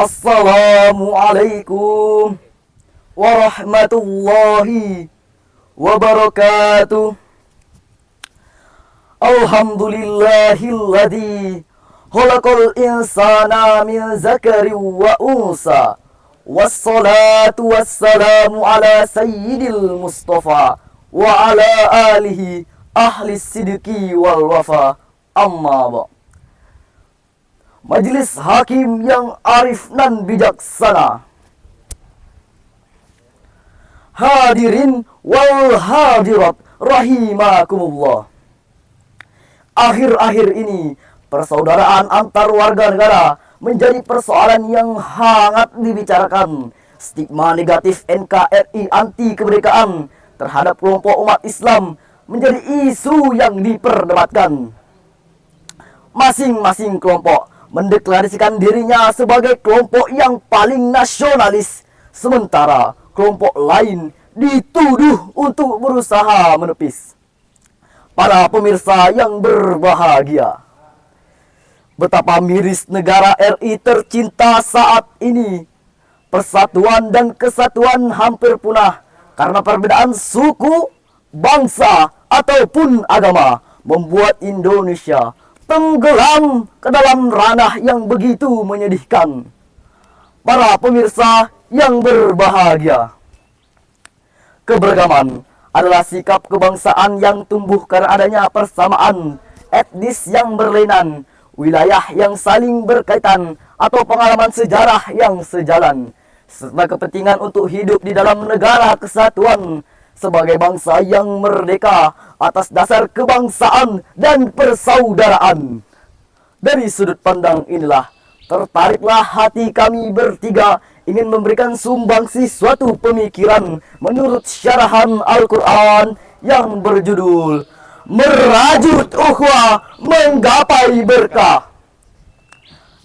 Assalamualaikum warahmatullahi wabarakatuh. Alhamdulillahilladzi khalaqal insana min zakarin wa unsa. Wassalatu wassalamu ala sayyidil Mustafa wa ala alihi ahli sidqi wal wafa. Amma ba. Majelis hakim yang arif dan bijaksana, hadirin wal hadirat rahimakumullah. Akhir-akhir ini persaudaraan antar warga negara menjadi persoalan yang hangat dibicarakan. Stigma negatif NKRI anti kemerdekaan terhadap kelompok umat Islam menjadi isu yang diperdebatkan. Masing-masing kelompok mendeklarasikan dirinya sebagai kelompok yang paling nasionalis, sementara kelompok lain dituduh untuk berusaha menepis. Para pemirsa yang berbahagia, betapa miris negara RI tercinta saat ini. Persatuan dan kesatuan hampir punah karena perbedaan suku, bangsa, ataupun agama membuat Indonesia tenggelam ke dalam ranah yang begitu menyedihkan. Para pemirsa yang berbahagia, keberagaman adalah sikap kebangsaan yang tumbuh karena adanya persamaan etnis yang berlainan, wilayah yang saling berkaitan, atau pengalaman sejarah yang sejalan, serta kepentingan untuk hidup di dalam negara kesatuan sebagai bangsa yang merdeka atas dasar kebangsaan dan persaudaraan. Dari sudut pandang inilah tertariklah hati kami bertiga ingin memberikan sumbangsi suatu pemikiran menurut syarahan Al-Quran yang berjudul Merajut Ukhuwah Menggapai Berkah,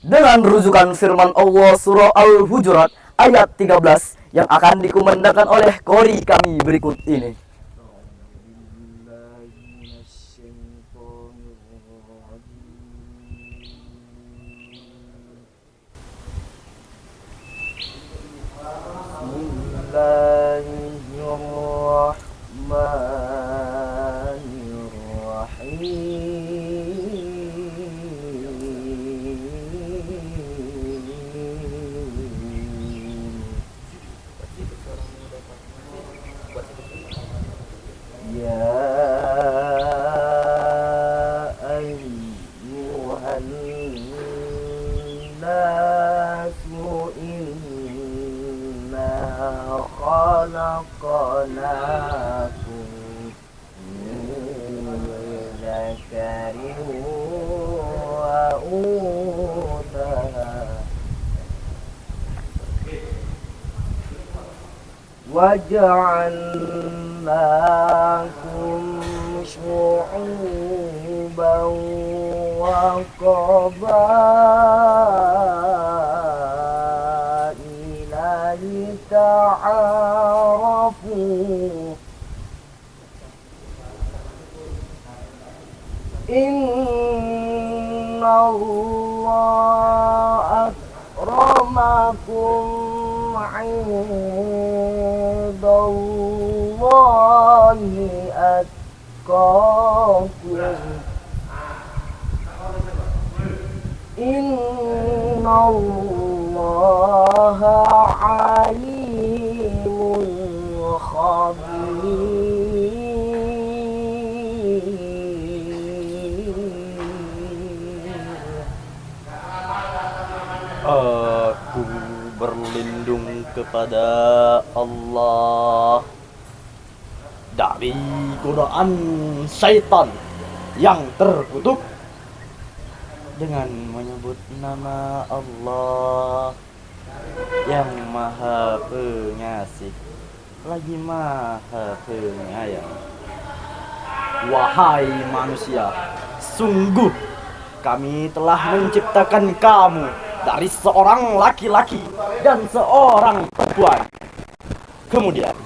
dengan rujukan firman Allah surah Al-Hujurat ayat 13 yang akan dikumandangkan oleh qori kami berikut ini. وَجَعَلْنَاكُمْ شُعُوبًا وَقَبَائِلَ لِتَعَارَفُوا إِنَّ اللَّهَ أَكْرَمَكُمْ عِندَ اللَّهِ أَتْقَاكُمْ إِنَّ اللَّهَ عَلِيمٌ خَبِيرٌ. Aku berlindung kepada Allah dari godaan syaitan yang terkutuk dengan menyebut nama Allah yang Maha Pengasih lagi Maha Penyayang. Wahai manusia, sungguh kami telah menciptakan kamu dari seorang laki-laki dan seorang perempuan. Kemudian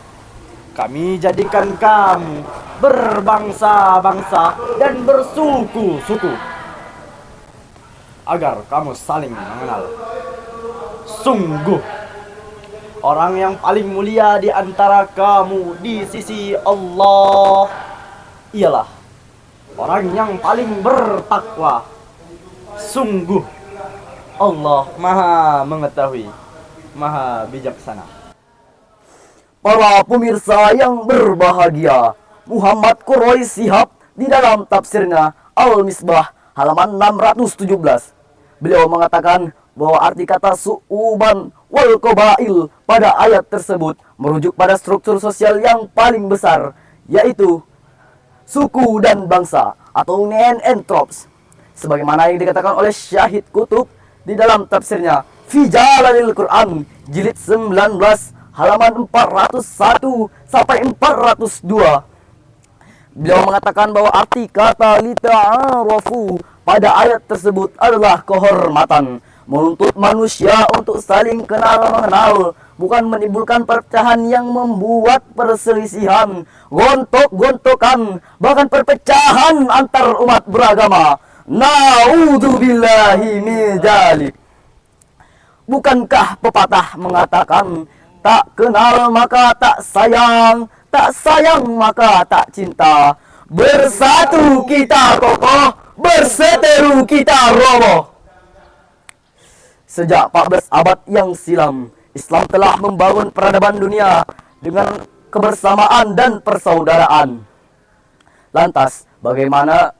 kami jadikan kamu berbangsa-bangsa dan bersuku-suku agar kamu saling mengenal. Sungguh, orang yang paling mulia di antara kamu di sisi Allah ialah orang yang paling bertakwa. Sungguh, Allah Maha Mengetahui, Maha Bijaksana. Para pemirsa yang berbahagia, Muhammad Quraish Shihab di dalam tafsirnya Al-Misbah halaman 617, beliau mengatakan bahwa arti kata su'uban wal qabail pada ayat tersebut merujuk pada struktur sosial yang paling besar, yaitu suku dan bangsa atau Neanderthals, sebagaimana yang dikatakan oleh Syahid Qutb di dalam tafsirnya Fi Jalalil Quran jilid 19 halaman 401 sampai 402. Beliau mengatakan bahwa arti kata lita'arafu pada ayat tersebut adalah kehormatan, menuntut manusia untuk saling kenal mengenal, bukan menimbulkan perpecahan yang membuat perselisihan, gontok-gontokan, bahkan perpecahan antar umat beragama. Na'udzubillahi min dzalik. Bukankah pepatah mengatakan, tak kenal maka tak sayang, tak sayang maka tak cinta. Bersatu kita kokoh, berseteru kita roboh. Sejak 14 abad yang silam, Islam telah membangun peradaban dunia dengan kebersamaan dan persaudaraan. Lantas, bagaimana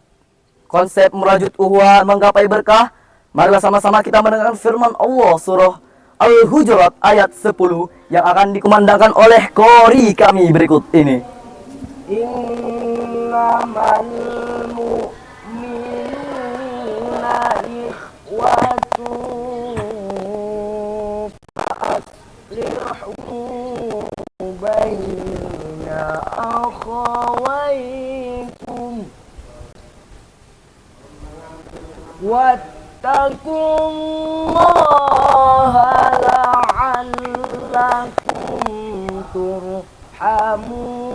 konsep merajut uhwah menggapai berkah? Marilah sama-sama kita mendengarkan firman Allah surah Al-Hujurat ayat 10 yang akan dikumandangkan oleh qori kami berikut ini. Innamal mu'minuna ikhwatun fa'aslihu baina akhawaykum wattaqullaha la'allakum turhamun.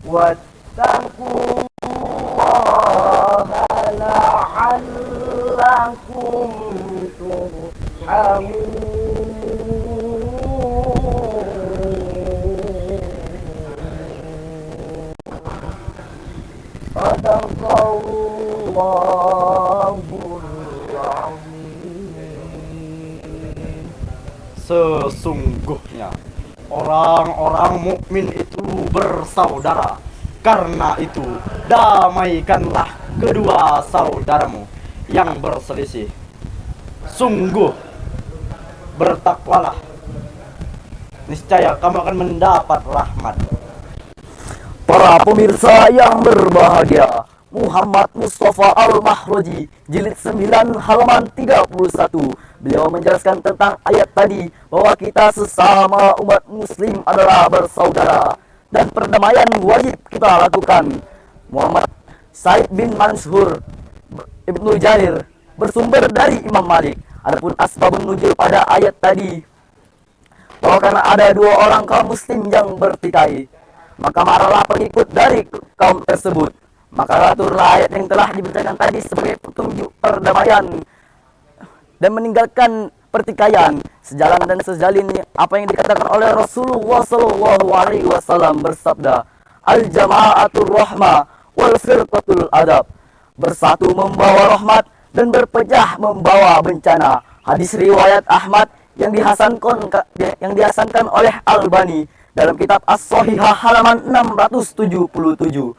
Wattaqullaha la'allakum turhamun. Sadaqallahul azim. Sesungguhnya orang-orang mukmin itu bersaudara. Karena itu, damaikanlah kedua saudaramu yang berselisih. Sungguh, bertakwalah. Niscaya kamu akan mendapat rahmat. Para pemirsa yang berbahagia, Muhammad Mustafa Al-Mahroji jilid 9 halaman 31, beliau menjelaskan tentang ayat tadi bahwa kita sesama umat muslim adalah bersaudara dan perdamaian wajib kita lakukan. Muhammad Said bin Mansur Ibnu Jarir bersumber dari Imam Malik. Adapun asbabun nuzul pada ayat tadi bahwa karena ada dua orang kaum muslim yang bertikai, maka marahlah pengikut dari kaum tersebut. Maka turunlah ayat yang telah dibacakan tadi sebagai petunjuk perdamaian dan meninggalkan pertikaian, sejalan dan sejalin apa yang dikatakan oleh Rasulullah SAW bersabda, al-jama'atul rahmah wal firqatul adab. Bersatu membawa rahmat dan berpecah membawa bencana. Hadis riwayat Ahmad yang dihasankan oleh Albani dalam kitab As-Sahihah halaman 677.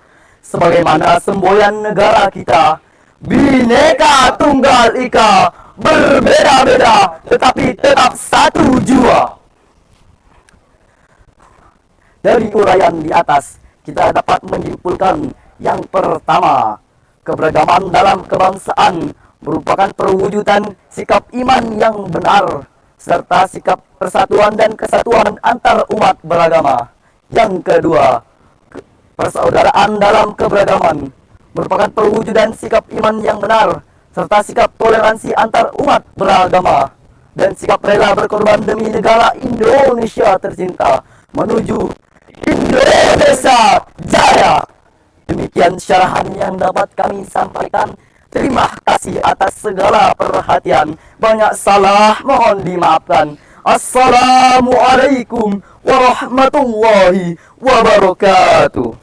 Sebagaimana semboyan negara kita, Bhinneka Tunggal Ika, berbeda-beda tetapi tetap satu jua. Dari uraian di atas, kita dapat menyimpulkan yang pertama, keberagaman dalam kebangsaan merupakan perwujudan sikap iman yang benar, serta sikap persatuan dan kesatuan antar umat beragama. Yang kedua, persaudaraan dalam keberagaman merupakan perwujudan sikap iman yang benar, serta sikap toleransi antar umat beragama, dan sikap rela berkorban demi negara Indonesia tercinta menuju Indonesia Jaya. Demikian syarahan yang dapat kami sampaikan. Terima kasih atas segala perhatian. Banyak salah mohon dimaafkan. Assalamualaikum warahmatullahi wabarakatuh.